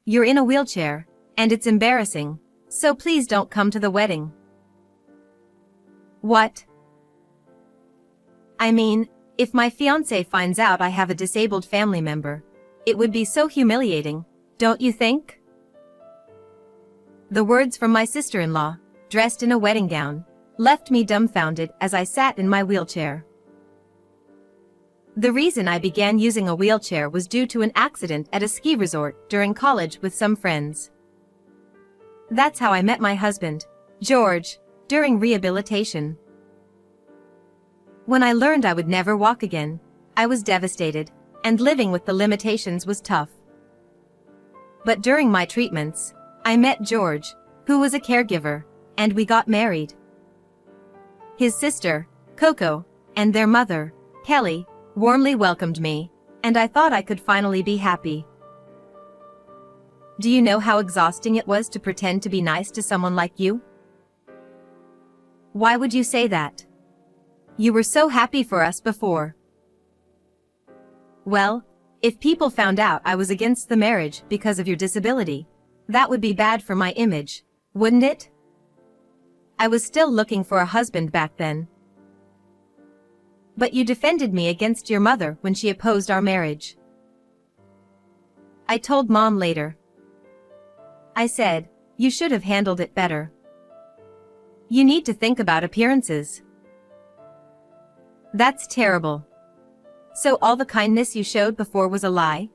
You're in a wheelchair, and it's embarrassing, so please don't come to the wedding. What? I mean, if my fiancé finds out I have a disabled family member, it would be so humiliating, don't you think? The words from my sister-in-law, dressed in a wedding gown, left me dumbfounded as I sat in my wheelchair. The reason I began using a wheelchair was due to an accident at a ski resort during college with some friends. That's how I met my husband, George, during rehabilitation. When I learned I would never walk again, I was devastated, and living with the limitations was tough. But during my treatments, I met George, who was a caregiver, and we got married. His sister, Coco, and their mother, Kelly, warmly welcomed me, and I thought I could finally be happy. Do you know how exhausting it was to pretend to be nice to someone like you? Why would you say that? You were so happy for us before. Well, if people found out I was against the marriage because of your disability, that would be bad for my image, wouldn't it? I was still looking for a husband back then. But you defended me against your mother when she opposed our marriage. I told Mom later. I said, you should have handled it better. You need to think about appearances. That's terrible. So all the kindness you showed before was a lie?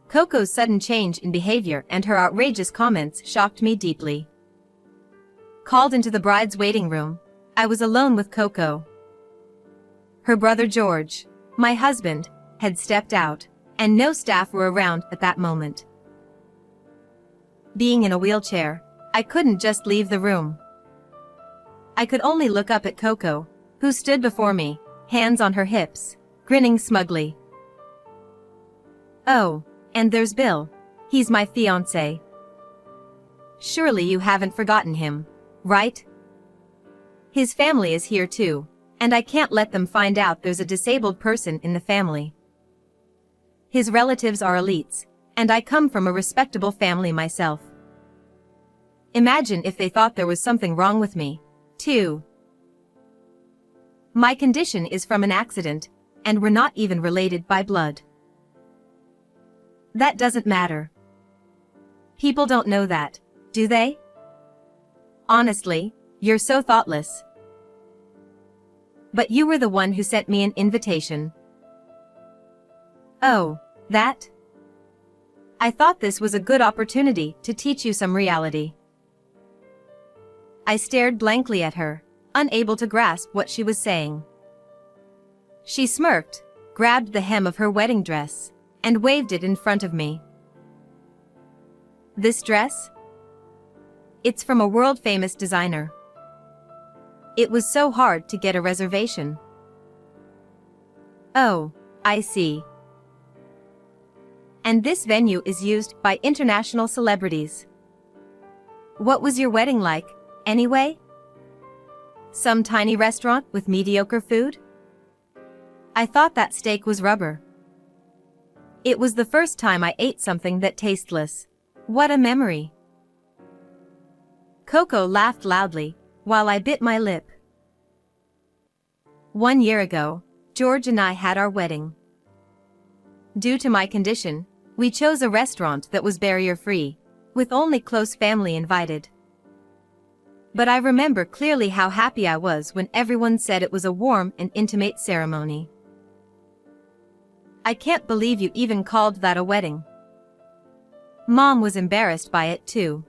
Coco's sudden change in behavior and her outrageous comments shocked me deeply. Called into the bride's waiting room, I was alone with Coco. Her brother George, my husband, had stepped out, and no staff were around at that moment. Being in a wheelchair, I couldn't just leave the room. I could only look up at Coco, who stood before me, hands on her hips, grinning smugly. Oh, and there's Bill. He's my fiancé. Surely you haven't forgotten him, right? His family is here too, and I can't let them find out there's a disabled person in the family. His relatives are elites, and I come from a respectable family myself. Imagine if they thought there was something wrong with me, too. My condition is from an accident, and we're not even related by blood. That doesn't matter. People don't know that, do they? Honestly, you're so thoughtless. But you were the one who sent me an invitation. Oh, that? I thought this was a good opportunity to teach you some reality. I stared blankly at her, unable to grasp what she was saying. She smirked, grabbed the hem of her wedding dress, and waved it in front of me. This dress? It's from a world-famous designer. It was so hard to get a reservation. Oh, I see. And this venue is used by international celebrities. What was your wedding like, anyway? Some tiny restaurant with mediocre food? I thought that steak was rubber. It was the first time I ate something that tasteless. What a memory. Coco laughed loudly, while I bit my lip. 1 year ago, George and I had our wedding. Due to my condition, we chose a restaurant that was barrier-free, with only close family invited. But I remember clearly how happy I was when everyone said it was a warm and intimate ceremony. I can't believe you even called that a wedding. Mom was embarrassed by it too.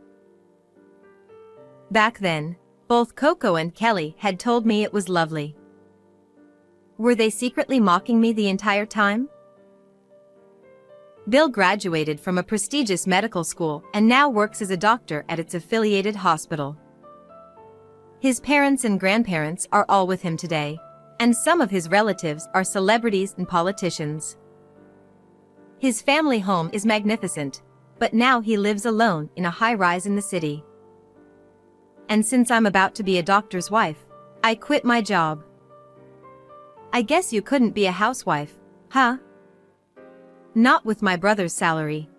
Back then, both Coco and Kelly had told me it was lovely. Were they secretly mocking me the entire time? Bill graduated from a prestigious medical school and now works as a doctor at its affiliated hospital. His parents and grandparents are all with him today, and some of his relatives are celebrities and politicians. His family home is magnificent, but now he lives alone in a high-rise in the city. And since I'm about to be a doctor's wife, I quit my job. I guess you couldn't be a housewife, huh? Not with my brother's salary.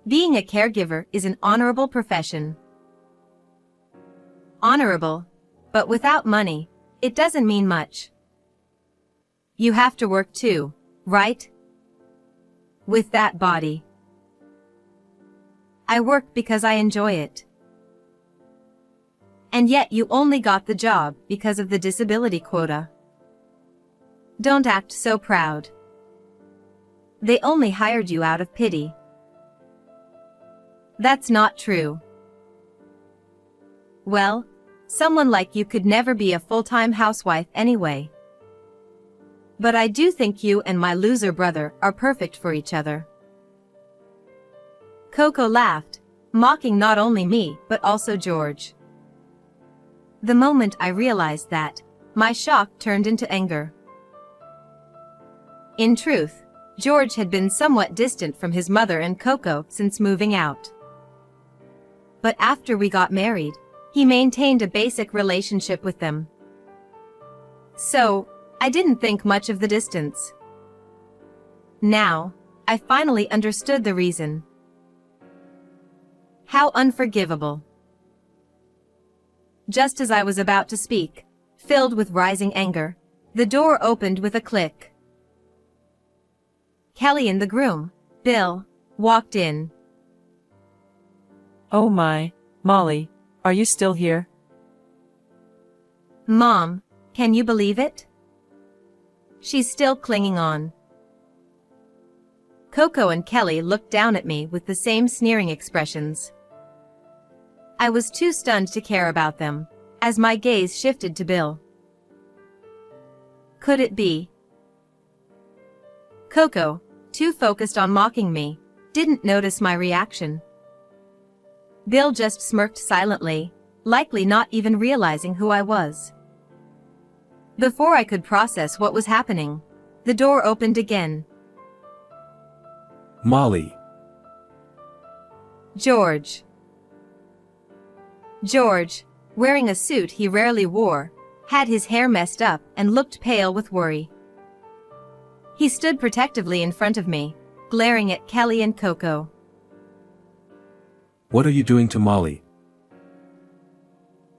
Being a caregiver is an honorable profession. Honorable, but without money, it doesn't mean much. You have to work too, right? With that body. I work because I enjoy it. And yet you only got the job because of the disability quota. Don't act so proud. They only hired you out of pity. That's not true. Well, someone like you could never be a full-time housewife anyway. But I do think you and my loser brother are perfect for each other. Coco laughed, mocking not only me but also George. The moment I realized that, my shock turned into anger. In truth, George had been somewhat distant from his mother and Coco since moving out. But after we got married, he maintained a basic relationship with them. So, I didn't think much of the distance. Now, I finally understood the reason. How unforgivable. Just as I was about to speak, filled with rising anger, the door opened with a click. Kelly and the groom, Bill, walked in. Oh my, Molly, are you still here? Mom, can you believe it? She's still clinging on. Coco and Kelly looked down at me with the same sneering expressions. I was too stunned to care about them, as my gaze shifted to Bill. Could it be? Coco, too focused on mocking me, didn't notice my reaction. Bill just smirked silently, likely not even realizing who I was. Before I could process what was happening, the door opened again. Molly. George. George, wearing a suit he rarely wore, had his hair messed up and looked pale with worry. He stood protectively in front of me, glaring at Kelly and Coco. What are you doing to Molly?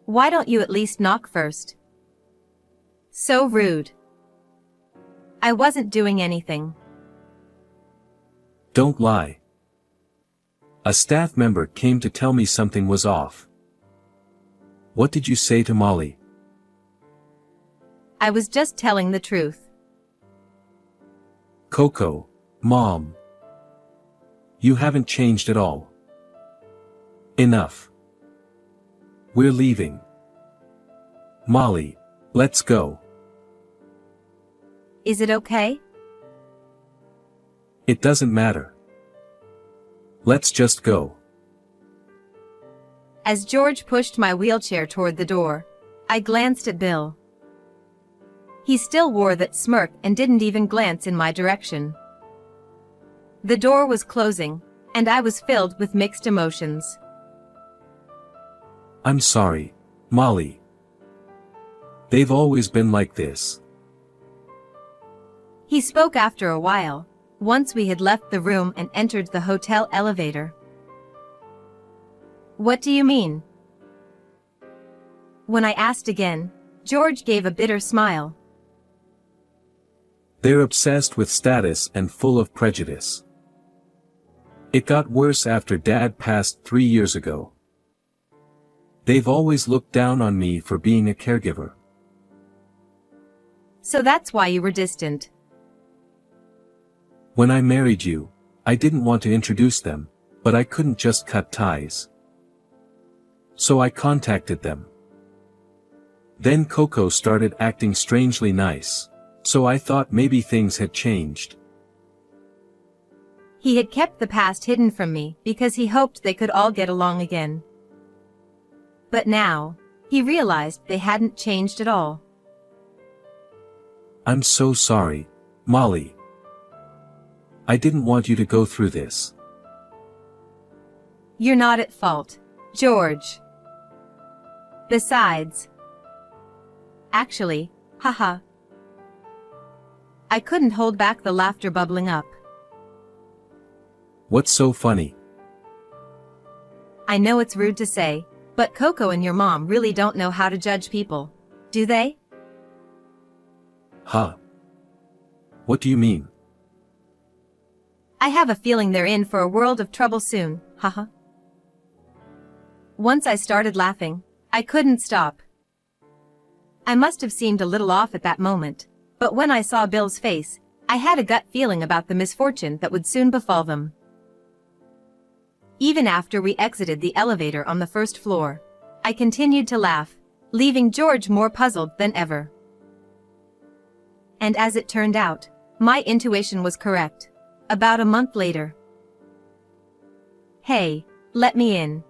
Why don't you at least knock first? So rude. I wasn't doing anything. Don't lie. A staff member came to tell me something was off. What did you say to Molly? I was just telling the truth. Coco, Mom. You haven't changed at all. Enough. We're leaving. Molly, let's go. Is it okay? It doesn't matter. Let's just go. As George pushed my wheelchair toward the door, I glanced at Bill. He still wore that smirk and didn't even glance in my direction. The door was closing, and I was filled with mixed emotions. I'm sorry, Molly. They've always been like this. He spoke after a while, once we had left the room and entered the hotel elevator. What do you mean? When I asked again, George gave a bitter smile. They're obsessed with status and full of prejudice. It got worse after Dad passed 3 years ago. They've always looked down on me for being a caregiver. So that's why you were distant. When I married you, I didn't want to introduce them, but I couldn't just cut ties. So I contacted them. Then Coco started acting strangely nice, so I thought maybe things had changed. He had kept the past hidden from me because he hoped they could all get along again. But now, he realized they hadn't changed at all. I'm so sorry, Molly. I didn't want you to go through this. You're not at fault, George. Besides... Actually, haha. I couldn't hold back the laughter bubbling up. What's so funny? I know it's rude to say, but Coco and your mom really don't know how to judge people, do they? Huh? What do you mean? I have a feeling they're in for a world of trouble soon, haha. Once I started laughing, I couldn't stop. I must have seemed a little off at that moment, but when I saw Bill's face, I had a gut feeling about the misfortune that would soon befall them. Even after we exited the elevator on the first floor, I continued to laugh, leaving George more puzzled than ever. And as it turned out, my intuition was correct. About a month later. Hey, let me in.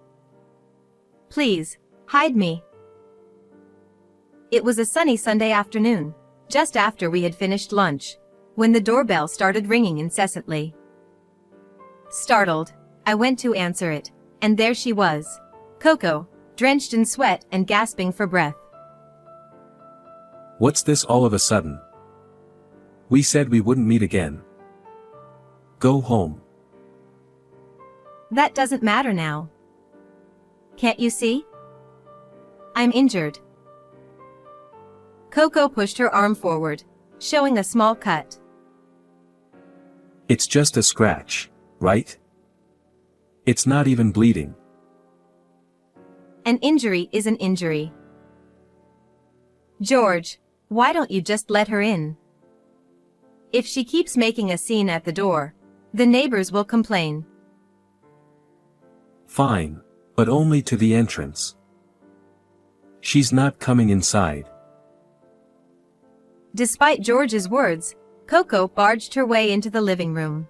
Please, hide me. It was a sunny Sunday afternoon, just after we had finished lunch, when the doorbell started ringing incessantly. Startled, I went to answer it, and there she was, Coco, drenched in sweat and gasping for breath. What's this all of a sudden? We said we wouldn't meet again. Go home. That doesn't matter now. Can't you see? I'm injured. Coco pushed her arm forward, showing a small cut. It's just a scratch, right? It's not even bleeding. An injury is an injury. George, why don't you just let her in? If she keeps making a scene at the door, the neighbors will complain. Fine, but only to the entrance. She's not coming inside. Despite George's words, Coco barged her way into the living room.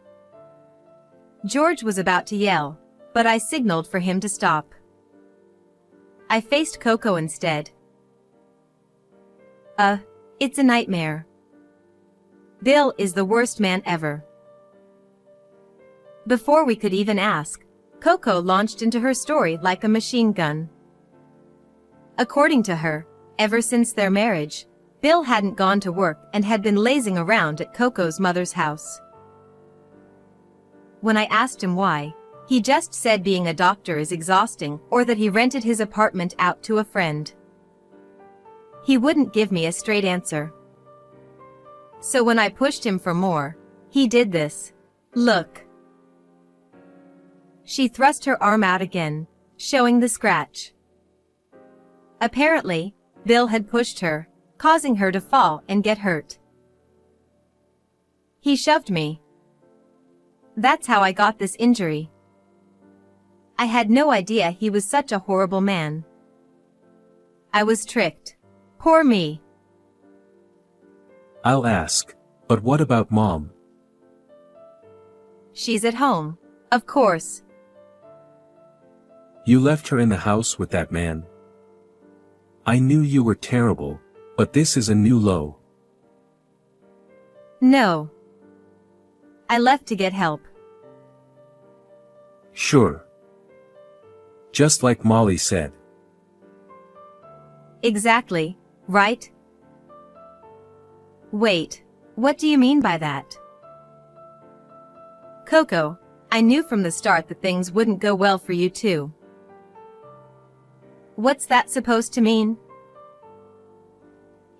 George was about to yell, but I signaled for him to stop. I faced Coco instead. It's a nightmare. Bill is the worst man ever. Before we could even ask, Coco launched into her story like a machine gun. According to her, ever since their marriage, Bill hadn't gone to work and had been lazing around at Coco's mother's house. When I asked him why, he just said being a doctor is exhausting or that he rented his apartment out to a friend. He wouldn't give me a straight answer. So when I pushed him for more, he did this. Look. She thrust her arm out again, showing the scratch. Apparently, Bill had pushed her, causing her to fall and get hurt. He shoved me. That's how I got this injury. I had no idea he was such a horrible man. I was tricked. Poor me. I'll ask, but what about Mom? She's at home, of course. You left her in the house with that man. I knew you were terrible, but this is a new low. No. I left to get help. Sure. Just like Molly said. Exactly, right? Wait, what do you mean by that? Coco, I knew from the start that things wouldn't go well for you too. What's that supposed to mean?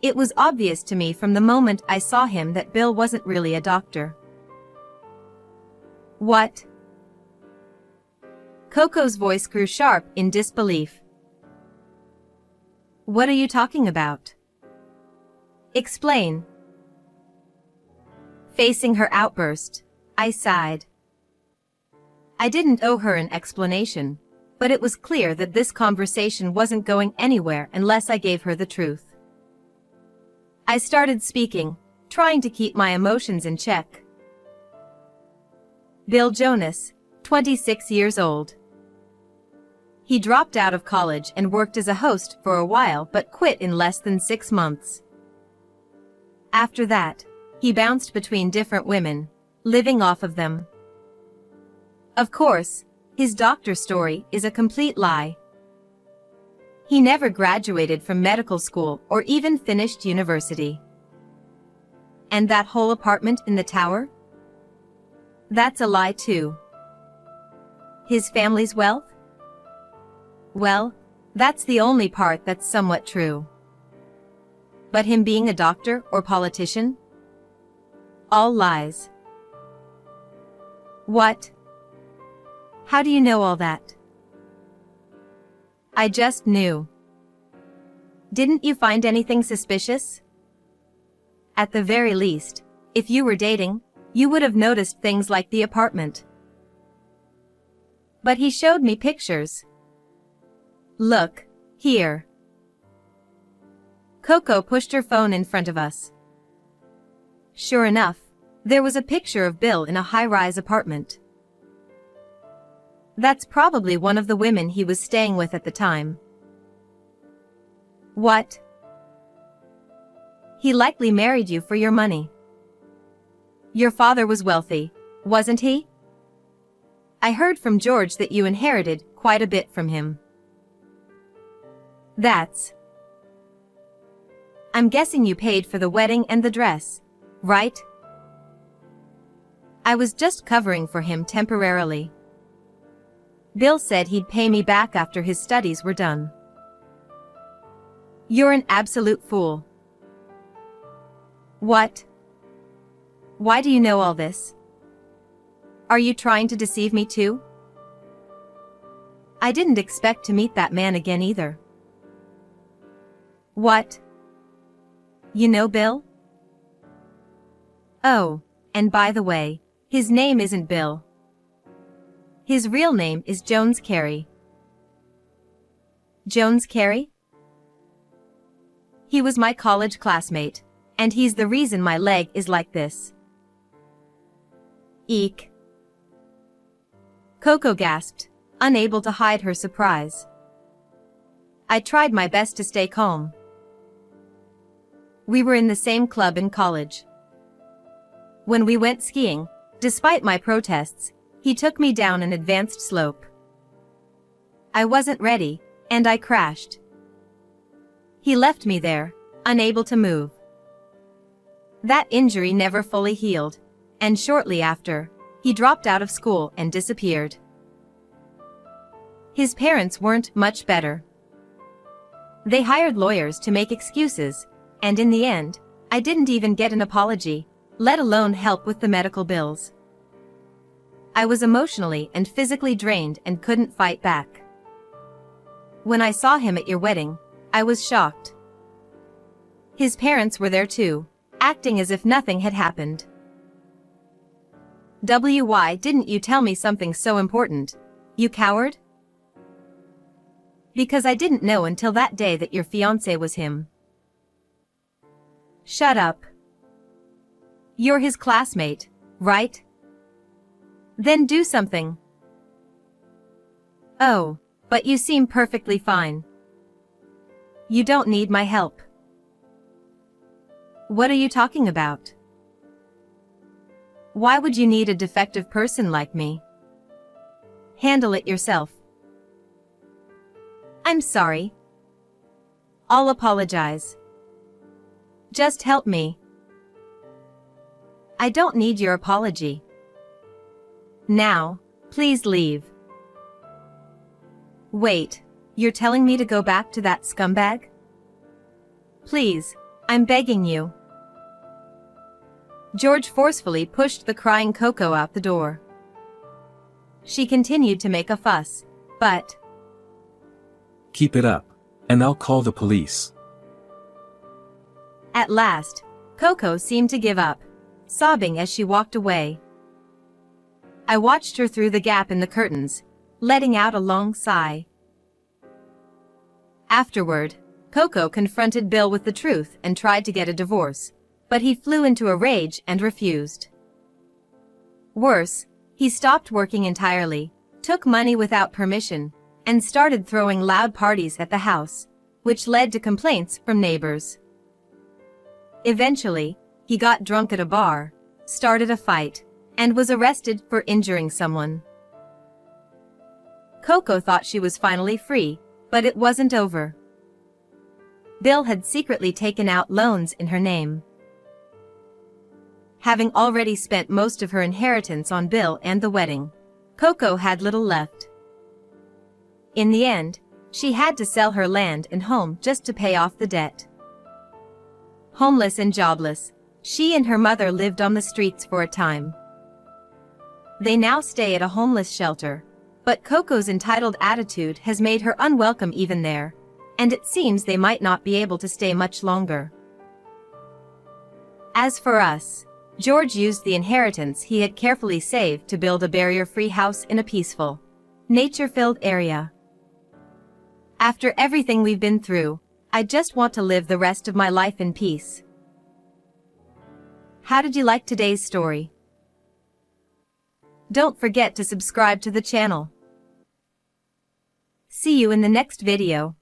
It was obvious to me from the moment I saw him that Bill wasn't really a doctor. What? Coco's voice grew sharp in disbelief. What are you talking about? Explain. Facing her outburst, I sighed. I didn't owe her an explanation, but it was clear that this conversation wasn't going anywhere unless I gave her the truth. I started speaking, trying to keep my emotions in check. Bill Jonas, 26 years old. He dropped out of college and worked as a host for a while but quit in less than 6 months. After that, he bounced between different women, living off of them. Of course, his doctor story is a complete lie. He never graduated from medical school or even finished university. And that whole apartment in the tower? That's a lie too. His family's wealth? Well, that's the only part that's somewhat true. But him being a doctor or politician? All lies. What? How do you know all that? I just knew. Didn't you find anything suspicious? At the very least, if you were dating, you would have noticed things like the apartment. But he showed me pictures. Look, here. Coco pushed her phone in front of us. Sure enough, there was a picture of Bill in a high-rise apartment. That's probably one of the women he was staying with at the time. What? He likely married you for your money. Your father was wealthy, wasn't he? I heard from George that you inherited quite a bit from him. I'm guessing you paid for the wedding and the dress, right? I was just covering for him temporarily. Bill said he'd pay me back after his studies were done. You're an absolute fool. What? Why do you know all this? Are you trying to deceive me too? I didn't expect to meet that man again either. What? You know Bill? Oh, and by the way, his name isn't Bill. His real name is Jones Carey. Jones Carey? He was my college classmate, and he's the reason my leg is like this. Eek. Coco gasped, unable to hide her surprise. I tried my best to stay calm. We were in the same club in college. When we went skiing, despite my protests, he took me down an advanced slope. I wasn't ready, and I crashed. He left me there, unable to move. That injury never fully healed, and shortly after, he dropped out of school and disappeared. His parents weren't much better. They hired lawyers to make excuses, and in the end, I didn't even get an apology, let alone help with the medical bills. I was emotionally and physically drained and couldn't fight back. When I saw him at your wedding, I was shocked. His parents were there too, acting as if nothing had happened. Why didn't you tell me something so important, you coward? Because I didn't know until that day that your fiancé was him. Shut up. You're his classmate, right? Then do something. Oh, but you seem perfectly fine. You don't need my help. What are you talking about? Why would you need a defective person like me? Handle it yourself. I'm sorry. I'll apologize. Just help me. I don't need your apology. Now, please leave. Wait, you're telling me to go back to that scumbag? Please, I'm begging you. George forcefully pushed the crying Coco out the door. She continued to make a fuss, but... Keep it up, and I'll call the police. At last, Coco seemed to give up, sobbing as she walked away. I watched her through the gap in the curtains, letting out a long sigh. Afterward, Coco confronted Bill with the truth and tried to get a divorce, but he flew into a rage and refused. Worse, he stopped working entirely, took money without permission, and started throwing loud parties at the house, which led to complaints from neighbors. Eventually, he got drunk at a bar, started a fight, and was arrested for injuring someone. Coco thought she was finally free, but it wasn't over. Bill had secretly taken out loans in her name. Having already spent most of her inheritance on Bill and the wedding, Coco had little left. In the end, She had to sell her land and home just to pay off the debt. Homeless and jobless, she and her mother lived on the streets for a time. They now stay at a homeless shelter, but Coco's entitled attitude has made her unwelcome even there, and it seems they might not be able to stay much longer. As for us, George used the inheritance he had carefully saved to build a barrier-free house in a peaceful, nature-filled area. After everything we've been through, I just want to live the rest of my life in peace. How did you like today's story? Don't forget to subscribe to the channel. See you in the next video.